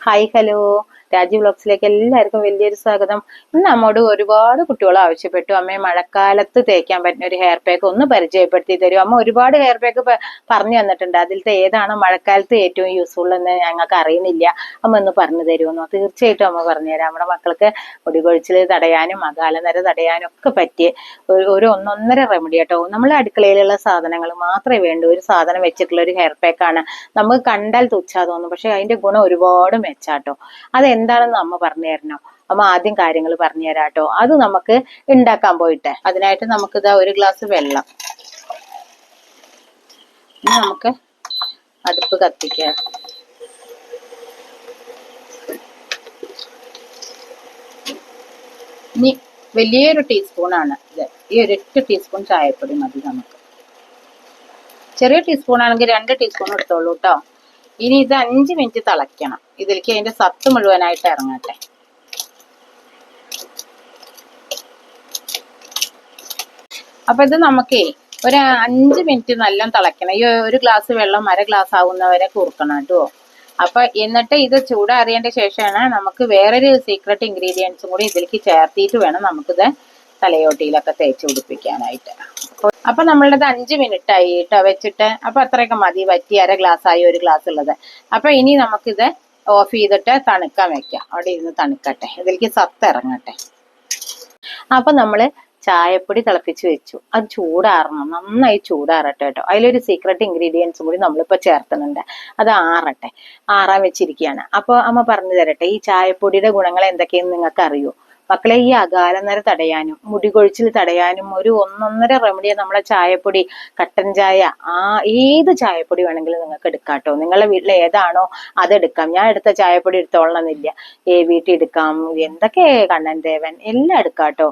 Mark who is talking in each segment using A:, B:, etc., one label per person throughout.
A: Hi hello, Rajeev വ്ലോഗ്സിലേക്ക് എല്ലാവർക്കും വലിയൊരു സ്വാഗതം. ഇന്ന് നമ്മോട് ഒരുപാട് കുട്ടികൾ ആവശ്യപ്പെട്ടു, അമ്മയെ മഴക്കാലത്ത് തേക്കാൻ പറ്റുന്ന ഒരു ഹെയർ പാക്ക് ഒന്ന് പരിചയപ്പെടുത്തി തരും. അമ്മ ഒരുപാട് ഹെയർ പാക്ക് പറഞ്ഞു തന്നിട്ടുണ്ട്. അതിലത്തെ ഏതാണ് മഴക്കാലത്ത് ഏറ്റവും യൂസ്ഫുൾ എന്ന് ഞങ്ങൾക്ക് അറിയുന്നില്ല. അമ്മ ഒന്ന് പറഞ്ഞു തരുമെന്നോ? തീർച്ചയായിട്ടും അമ്മ പറഞ്ഞുതരാം. നമ്മുടെ മക്കൾക്ക് മുടികൊഴിച്ചിൽ തടയാനും അകാലനര തടയാനും ഒക്കെ പറ്റിയ ഒരു ഒന്നൊന്നര റെമഡി കേട്ടോ. നമ്മളെ അടുക്കളയിലുള്ള സാധനങ്ങൾ മാത്രമേ വേണ്ടൂ. ഒരു സാധനം വെച്ചിട്ടുള്ള ഒരു ഹെയർ പാക്കാണ്. നമുക്ക് കണ്ടാൽ തുച്ഛാ തോന്നും, പക്ഷെ അതിന്റെ ഗുണം ഒരുപാട് മെച്ചാട്ടോ. അതെന്താണെന്ന് അമ്മ പറഞ്ഞു തരണോ? അമ്മ ആദ്യം കാര്യങ്ങൾ പറഞ്ഞു തരാട്ടോ. അത് നമുക്ക് ഉണ്ടാക്കാൻ പോയിട്ട് അതിനായിട്ട് നമുക്കിതാ ഒരു ഗ്ലാസ് വെള്ളം. ഇനി നമുക്ക് അടുപ്പ് കത്തിക്കാം. ഇനി വലിയൊരു ടീസ്പൂണാണ് ഇത്. ഈ ഒരു 8 ടീസ്പൂൺ ചായപ്പൊടി മതി നമുക്ക്. ചെറിയ ടീസ്പൂൺ ആണെങ്കിൽ 2 ടീസ്പൂൺ എടുത്തോളൂ കേട്ടോ. ഇനി ഇത് 5 മിനിറ്റ് തിളയ്ക്കണം. ഇതിലേക്ക് അതിന്റെ സത്ത് മുഴുവനായിട്ട് ഇറങ്ങട്ടെ. അപ്പൊ ഇത് നമുക്കേ ഒരു 5 മിനിറ്റ് നല്ല തിളയ്ക്കണം. ഈ ഒരു ഗ്ലാസ് വെള്ളം 1/2 ഗ്ലാസ് ആവുന്നവരെ കുറുക്കണം കേട്ടോ. അപ്പൊ എന്നിട്ട് ഇത് ചൂടാറിയതിന്റെ ശേഷമാണ് നമുക്ക് വേറൊരു സീക്രട്ട് ഇൻഗ്രീഡിയൻസും കൂടി ഇതിലേക്ക് ചേർത്തിട്ട് വേണം നമുക്കിത് തലയോട്ടിയിലൊക്കെ തേച്ച് പിടിപ്പിക്കാനായിട്ട്. അപ്പൊ നമ്മളുടെ 5 മിനിറ്റ് ആയി കേട്ടോ വെച്ചിട്ട്. അപ്പൊ അത്രയൊക്കെ മതി. വറ്റി 1/2 ഗ്ലാസ് ആയി ഒരു ഗ്ലാസ് ഉള്ളത്. അപ്പൊ ഇനി നമുക്കിത് ഓഫ് ചെയ്തിട്ട് തണുക്കാൻ വെക്കാം. അവിടെ ഇരുന്ന് തണുക്കട്ടെ, ഇതിലേക്ക് സത്ത് ഇറങ്ങട്ടെ. അപ്പൊ നമ്മള് ചായപ്പൊടി തിളപ്പിച്ച് വെച്ചു. അത് ചൂടാറണം, നന്നായി ചൂടാറട്ടെ കേട്ടോ. അതിലൊരു സീക്രട്ട് ഇൻഗ്രീഡിയൻസും കൂടി നമ്മളിപ്പോ ചേർത്തുന്നുണ്ട്. അത് ആറട്ടെ. ആറാൻ വെച്ചിരിക്കുകയാണ്. അപ്പൊ അമ്മ പറഞ്ഞു തരട്ടെ, ഈ ചായപ്പൊടിയുടെ ഗുണങ്ങൾ എന്തൊക്കെയെന്ന് നിങ്ങൾക്ക് അറിയോ മക്കളെ? ഈ അകാലനര തടയാനും മുടികൊഴിച്ചിൽ തടയാനും ഒരു ഒന്നൊന്നര റെമഡിയെ നമ്മളെ ചായപ്പൊടി. കട്ടൻ ചായ, ഏത് ചായപ്പൊടി വേണമെങ്കിലും നിങ്ങൾക്ക് എടുക്കാട്ടോ. നിങ്ങളുടെ വീട്ടിൽ ഏതാണോ അതെടുക്കാം. ഞാൻ എടുത്ത ചായപ്പൊടി എടുത്തോളണമെന്നില്ല. വീട്ടിൽ എടുക്കാം. എന്തൊക്കെ കണ്ണൻ ദേവൻ എല്ലാം എടുക്കാട്ടോ.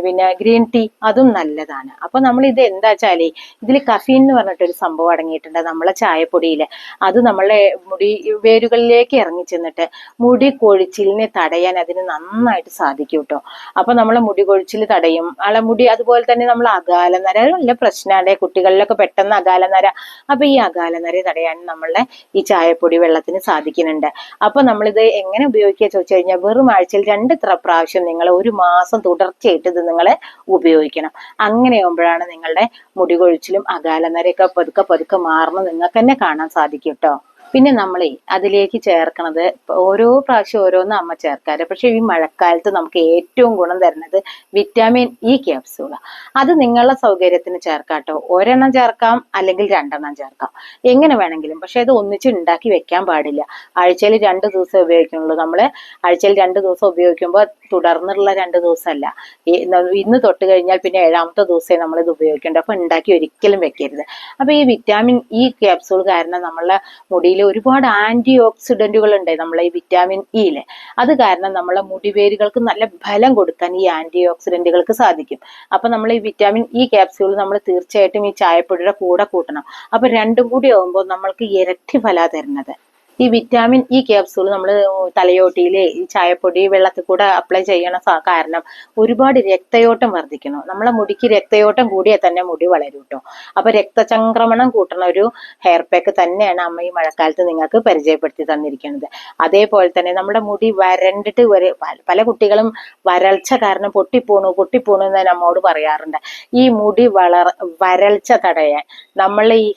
A: പിന്നെ ഗ്രീൻ ടീ അതും നല്ലതാണ്. അപ്പൊ നമ്മൾ ഇത് എന്താ വെച്ചാലേ ഇതിൽ കഫീൻ എന്ന് പറഞ്ഞിട്ടൊരു സംഭവം അടങ്ങിയിട്ടുണ്ട് നമ്മളെ ചായപ്പൊടിയില്. അത് നമ്മളെ മുടി വേരുകളിലേക്ക് ഇറങ്ങി ചെന്നിട്ട് മുടി കൊഴിച്ചിലിനെ തടയാൻ അതിന് നന്നായിട്ട് സാധിക്കും കേട്ടോ. അപ്പൊ നമ്മളെ മുടി കൊഴിച്ചിൽ തടയും. മുടി അതുപോലെ തന്നെ നമ്മൾ അകാലനര നല്ല പ്രശ്നമാണ് കുട്ടികളിലൊക്കെ പെട്ടെന്ന് അകാലനര. അപ്പൊ ഈ അകാലനര തടയാൻ നമ്മളെ ഈ ചായപ്പൊടി വെള്ളത്തിന് സാധിക്കുന്നുണ്ട്. അപ്പൊ നമ്മളിത് എങ്ങനെ ഉപയോഗിക്കുക ചോദിച്ചു കഴിഞ്ഞാൽ വെറും ആഴ്ചയിൽ 2 പ്രാവശ്യം നിങ്ങൾ 1 മാസം തുടർച്ചയായിട്ട് ഇത് നിങ്ങൾ ഉപയോഗിക്കണം. അങ്ങനെ ആകുമ്പോഴാണ് നിങ്ങളുടെ മുടി കൊഴിച്ചിലും അകാലനരയൊക്കെ പതുക്കെ പതുക്കെ മാറുന്നത് നിങ്ങൾക്ക് തന്നെ കാണാൻ സാധിക്കും കേട്ടോ. പിന്നെ നമ്മളെ അതിലേക്ക് ചേർക്കണത് ഓരോ പ്രാവശ്യം ഓരോന്ന് അമ്മ ചേർക്കാറ്. പക്ഷെ ഈ മഴക്കാലത്ത് നമുക്ക് ഏറ്റവും ഗുണം തരുന്നത് വിറ്റാമിൻ ഇ ക്യാപ്സ്യൂളാണ്. അത് നിങ്ങളുടെ സൗകര്യത്തിന് ചേർക്കാട്ടോ. 1 എണ്ണം ചേർക്കാം, അല്ലെങ്കിൽ 2 എണ്ണം ചേർക്കാം, എങ്ങനെ വേണമെങ്കിലും. പക്ഷെ അത് ഒന്നിച്ച് ഉണ്ടാക്കി വെക്കാൻ പാടില്ല. ആഴ്ചയിൽ 2 ദിവസം ഉപയോഗിക്കുന്നുള്ളൂ. നമ്മള് ആഴ്ചയിൽ 2 ദിവസം ഉപയോഗിക്കുമ്പോൾ തുടർന്നുള്ള 2 ദിവസമല്ല. ഇന്ന് തൊട്ട് കഴിഞ്ഞാൽ പിന്നെ 7ാമത്തെ ദിവസമേ നമ്മളിത് ഉപയോഗിക്കേണ്ടത്. അപ്പൊ ഉണ്ടാക്കി ഒരിക്കലും വെക്കരുത്. അപ്പൊ ഈ വിറ്റാമിൻ ഇ ക്യാപ്സ്യൂൾ കാരണം നമ്മളെ മുടിയിൽ ഒരുപാട് ആന്റി ഓക്സിഡന്റുകൾ ഉണ്ട് നമ്മളെ ഈ വിറ്റാമിൻ ഇയില്. അത് കാരണം നമ്മളെ മുടിവേരുകൾക്ക് നല്ല ബലം കൊടുക്കാൻ ഈ ആന്റി ഓക്സിഡന്റുകൾക്ക് സാധിക്കും. അപ്പൊ നമ്മൾ ഈ വിറ്റാമിൻ ഇ ക്യാപ്സ്യൂൾ നമ്മൾ തീർച്ചയായിട്ടും ഈ ചായപ്പൊടിയുടെ കൂടെ കൂട്ടണം. അപ്പൊ രണ്ടും കൂടി ആകുമ്പോൾ നമ്മൾക്ക് ഇരട്ടി ഫലാ തരുന്നത്. ഈ വിറ്റാമിൻ ഇ ക്യാപ്സ്യൂൾ നമ്മൾ തലയോട്ടിയിലെ ഈ ചായപ്പൊടി വെള്ളത്തിൽ കൂടെ അപ്ലൈ ചെയ്യണ കാരണം ഒരുപാട് രക്തയോട്ടം വർദ്ധിക്കണം. നമ്മളെ മുടിക്ക് രക്തയോട്ടം കൂടിയാൽ തന്നെ മുടി വളരും കേട്ടോ. അപ്പൊ രക്തചംക്രമണം കൂട്ടുന്ന ഒരു ഹെയർ പാക്ക് തന്നെയാണ് അമ്മ ഈ മഴക്കാലത്ത് നിങ്ങൾക്ക് പരിചയപ്പെടുത്തി തന്നിരിക്കുന്നത്. അതേപോലെ തന്നെ നമ്മുടെ മുടി വരണ്ടിട്ട് പല കുട്ടികളും വരൾച്ച കാരണം പൊട്ടിപ്പോണു എന്ന് നമ്മോട് പറയാറുണ്ട്. ഈ മുടി വരൾച്ച തടയാൻ നമ്മൾ ഈ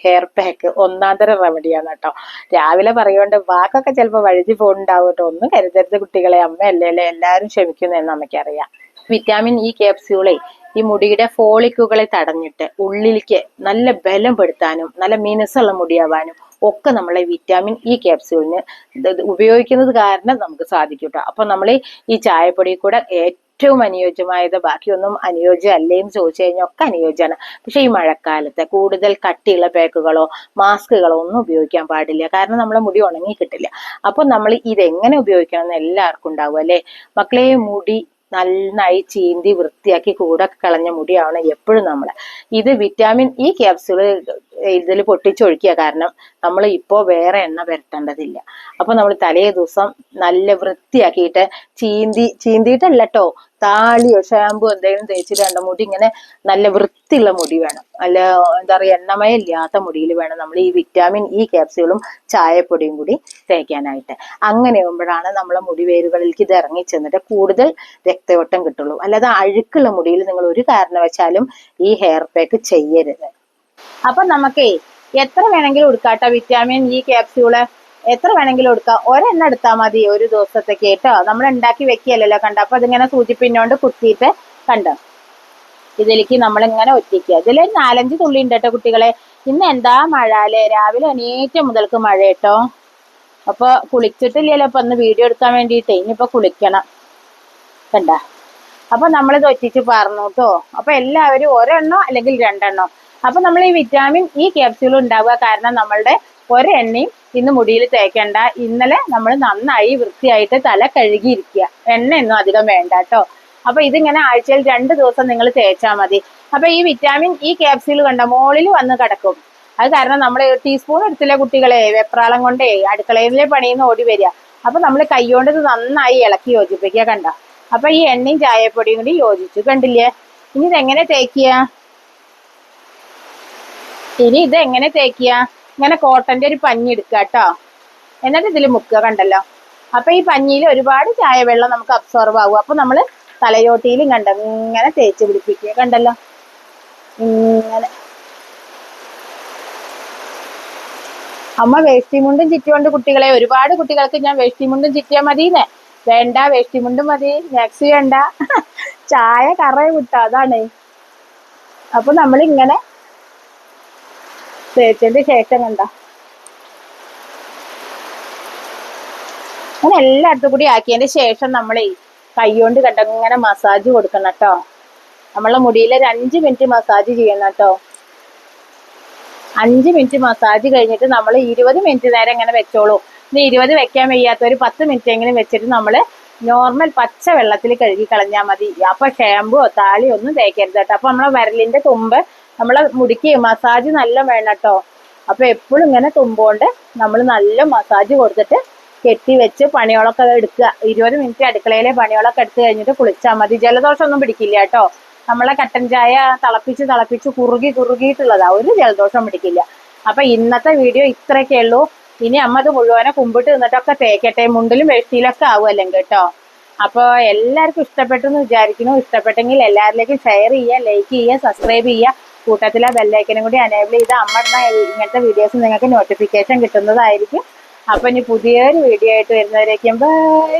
A: ഹെയർ പാക്ക് ഒന്നാന്തര റെമഡിയാണ് കേട്ടോ. രാവിലെ പറയുകൊണ്ട് വാക്കൊക്കെ ചിലപ്പോൾ വഴുതി പോകുന്നുണ്ടാവും കേട്ടോ. ഒന്നും കരുതരുത് കുട്ടികളെ, അമ്മയല്ലേ, എല്ലാവരും ക്ഷമിക്കുന്നു നമുക്കറിയാം. വിറ്റാമിൻ ഇ ക്യാപ്സ്യൂളെ ഈ മുടിയുടെ ഫോളിക്കുകളെ തടഞ്ഞിട്ട് ഉള്ളിലേക്ക് നല്ല ബലം പെടുത്താനും നല്ല മിനുസുള്ള മുടിയാവാനും ഒക്കെ നമ്മളെ വിറ്റാമിൻ ഇ ക്യാപ്സ്യൂളിന് ഉപയോഗിക്കുന്നത് കാരണം നമുക്ക് സാധിക്കും കേട്ടോ. അപ്പൊ നമ്മൾ ഈ ചായപ്പൊടി കൂടെ ഏറ്റവും അനുയോജ്യമായത്, ബാക്കിയൊന്നും അനുയോജ്യം അല്ലേ എന്ന് ചോദിച്ചു കഴിഞ്ഞാൽ ഒക്കെ അനുയോജ്യമാണ്. പക്ഷെ ഈ മഴക്കാലത്ത് കൂടുതൽ കട്ടിയുള്ള പാക്കുകളോ മാസ്കുകളോ ഒന്നും ഉപയോഗിക്കാൻ പാടില്ല. കാരണം നമ്മളെ മുടി ഉണങ്ങി കിട്ടില്ല. അപ്പൊ നമ്മൾ ഇതെങ്ങനെ ഉപയോഗിക്കണം എന്ന് എല്ലാവർക്കും ഉണ്ടാവും അല്ലെ മക്കളെ? മുടി നന്നായി ചീന്തി വൃത്തിയാക്കി കൂടെ കളഞ്ഞ മുടിയാണ് എപ്പോഴും ഇത് വിറ്റാമിൻ ഇ ക്യാപ്സ്യൂള് ഇതിൽ പൊട്ടിച്ചൊഴിക്കുക. കാരണം നമ്മൾ ഇപ്പോൾ വേറെ എണ്ണ പുരട്ടേണ്ടതില്ല. അപ്പൊ നമ്മൾ തലേ ദിവസം നല്ല വൃത്തിയാക്കിയിട്ട് ചീന്തിയിട്ടല്ല കേട്ടോ, താളിയോ ഷാമ്പു എന്തെങ്കിലും തേച്ചിട്ട് മുടി ഇങ്ങനെ നല്ല വൃത്തിയുള്ള മുടി വേണം. നല്ല എന്താ പറയുക, എണ്ണമയം ഇല്ലാത്ത മുടിയിൽ വേണം നമ്മൾ ഈ വിറ്റാമിൻ ഇ ക്യാപ്സ്യൂളും ചായപ്പൊടിയും കൂടി തേക്കാനായിട്ട്. അങ്ങനെ ആകുമ്പോഴാണ് നമ്മളെ മുടി വേരുകളിലേക്ക് ഇത് ഇറങ്ങി ചെന്നിട്ട് കൂടുതൽ രക്തയോട്ടം കിട്ടുള്ളൂ. അല്ലാതെ അഴുക്കുള്ള മുടിയിൽ നിങ്ങൾ ഒരു കാരണവശാലും ഈ ഹെയർ പാക്ക് ചെയ്യരുത്. അപ്പൊ നമുക്കേ എത്ര വേണമെങ്കിലും എടുക്കാട്ടോ വിറ്റാമിൻ ഇ ക്യാപ്സ്യൂള്, എത്ര വേണമെങ്കിലും എടുക്കാം. ഒരെണ്ണം എടുത്താൽ മതി ഒരു ദിവസത്തേക്ക് കേട്ടോ. നമ്മൾ ഉണ്ടാക്കി വെക്കുകയല്ലോ കണ്ട. അപ്പൊ അതിങ്ങനെ സൂചിപ്പിന്നോണ്ട് കുത്തിയിട്ട് കണ്ടോ ഇതിലേക്ക് നമ്മളിങ്ങനെ ഒറ്റിക്കുക. ഇതിൽ 4-5 തുള്ളി ഉണ്ട് കേട്ടോ കുട്ടികളെ. ഇന്ന് എന്താ മഴ അല്ലേ, രാവിലെ എണീറ്റ മുതൽക്ക് മഴ കേട്ടോ. അപ്പൊ കുളിച്ചിട്ടില്ലല്ലോ അപ്പൊ ഒന്ന് വീഡിയോ എടുക്കാൻ വേണ്ടിയിട്ടേ, ഇനിയിപ്പോ കുളിക്കണം കണ്ട. അപ്പൊ നമ്മളിത് ഒറ്റിച്ച് പറഞ്ഞു കേട്ടോ. അപ്പൊ എല്ലാവരും ഒരെണ്ണോ അല്ലെങ്കിൽ 2 എണ്ണോ. അപ്പൊ നമ്മൾ ഈ വിറ്റാമിൻ ഇ ക്യാപ്സ്യൂൾ ഉണ്ടാവുക കാരണം നമ്മളുടെ ഒരെണ്ണയും ഇന്ന് മുടിയിൽ തേക്കണ്ട. ഇന്നലെ നമ്മൾ നന്നായി വൃത്തിയായിട്ട് തല കഴുകിയിരിക്കുക, എണ്ണയൊന്നും അധികം വേണ്ട കേട്ടോ. അപ്പൊ ഇതിങ്ങനെ ആഴ്ചയിൽ 2 ദിവസം നിങ്ങൾ തേച്ചാൽ മതി. അപ്പൊ ഈ വിറ്റാമിൻ ഇ ക്യാപ്സ്യൂൾ കണ്ട മോളിൽ വന്ന് കിടക്കും. അത് കാരണം നമ്മൾ ടീസ്പൂൺ എടുത്തില്ല കുട്ടികളെ, വെപ്രാളം കൊണ്ടേ അടുക്കളയിലെ പണിയിൽ ഓടി വരിക. അപ്പൊ നമ്മൾ കൈകൊണ്ട് ഇത് നന്നായി ഇളക്കി യോജിപ്പിക്കുക കണ്ട. അപ്പൊ ഈ എണ്ണയും ചായപ്പൊടിയും കൂടി യോജിച്ചു കണ്ടില്ലേ. ഇനി ഇതെങ്ങനെ തേക്കുക, ഇങ്ങനെ കോട്ടന്റെ ഒരു പഞ്ഞി എടുക്കുക കേട്ടോ. എന്നിട്ട് ഇതിൽ മുക്കുക കണ്ടല്ലോ. അപ്പൊ ഈ പഞ്ഞിയിൽ ഒരുപാട് ചായ വെള്ളം നമുക്ക് അബ്സോർവ് ആകും. അപ്പൊ നമ്മൾ തലയോട്ടിയിലും കണ്ട ഇങ്ങനെ തേച്ച് പിടിപ്പിക്കുക കണ്ടല്ലോ. ഇങ്ങനെ അമ്മ വേഷ്ടി മുണ്ടും ചുറ്റിക്കൊണ്ട് കുട്ടികളെ, ഒരുപാട് കുട്ടികൾക്ക് ഞാൻ വേഷ്ടി മുണ്ടും ചുറ്റിയാൽ മതിന്നേ. വേണ്ട, വേഷ്ടി മുണ്ടും മതി, മാക്സി വേണ്ട, ചായ കറ വിട്ട അതാണ്. അപ്പൊ നമ്മളിങ്ങനെ തേച്ചതിന്റെ ശേഷം കണ്ട അങ്ങനെ എല്ലായിടത്തും കൂടി ആക്കിയതിന്റെ ശേഷം നമ്മൾ കൈകൊണ്ട് കണ്ട ഇങ്ങനെ മസാജ് കൊടുക്കണം കേട്ടോ. നമ്മളെ മുടിയിൽ ഒരു 5 മിനിറ്റ് മസാജ് ചെയ്യണം കേട്ടോ. 5 മിനിറ്റ് മസാജ് കഴിഞ്ഞിട്ട് നമ്മൾ 20 മിനിറ്റ് നേരം ഇങ്ങനെ വെച്ചോളൂ. ഇനി 20 വെക്കാൻ വയ്യാത്ത ഒരു 10 മിനിറ്റ് എങ്കിലും വെച്ചിട്ട് നമ്മൾ നോർമൽ പച്ച വെള്ളത്തിൽ കഴുകി കളഞ്ഞാൽ മതി. അപ്പൊ ഷാമ്പോ താളിയോ ഒന്നും തേക്കരുത് കേട്ടോ. അപ്പൊ നമ്മളെ വിരലിന്റെ തുമ്പ് നമ്മളെ മുടിക്ക് മസാജ് നല്ല വേണം കേട്ടോ. അപ്പൊ എപ്പോഴും ഇങ്ങനെ തുമ്പോണ്ട് നമ്മൾ നല്ല മസാജ് കൊടുത്തിട്ട് കെട്ടി വെച്ച് പണികളൊക്കെ എടുക്കുക. 20 മിനിറ്റ് അടുക്കളയിലെ പണികളൊക്കെ എടുത്തു കഴിഞ്ഞിട്ട് കുളിച്ചാൽ മതി. ജലദോഷം ഒന്നും പിടിക്കില്ല കേട്ടോ. നമ്മളെ കട്ടൻ ചായ തിളപ്പിച്ച് കുറുകിയിട്ടുള്ളതാ, ഒരു ജലദോഷം പിടിക്കില്ല. അപ്പൊ ഇന്നത്തെ വീഡിയോ ഇത്രയൊക്കെ ഉള്ളൂ. ഇനി അമ്മ അത് മുഴുവനെ കുമ്പിട്ട് നിന്നിട്ടൊക്കെ തേക്കട്ടെ, മുണ്ടിലും വേഷ്ടിയിലൊക്കെ ആവുമല്ലെങ്കിൽ കേട്ടോ. അപ്പൊ എല്ലാവർക്കും ഇഷ്ടപ്പെട്ടു എന്ന് വിചാരിക്കുന്നു. ഇഷ്ടപ്പെട്ടെങ്കിൽ എല്ലാവരിലേക്കും ഷെയർ ചെയ്യുക, ലൈക്ക് ചെയ്യുക, സബ്സ്ക്രൈബ് ചെയ്യുക. കൂട്ടത്തിലെ ബെല്ലൈക്കനും കൂടി എനേബിൾ ചെയ്ത് അമ്മ ഇങ്ങനത്തെ വീഡിയോസ് നിങ്ങൾക്ക് നോട്ടിഫിക്കേഷൻ കിട്ടുന്നതായിരിക്കും. അപ്പൊ ഇനി പുതിയൊരു വീഡിയോ ആയിട്ട് വരുന്നവരേക്കും ബൈ.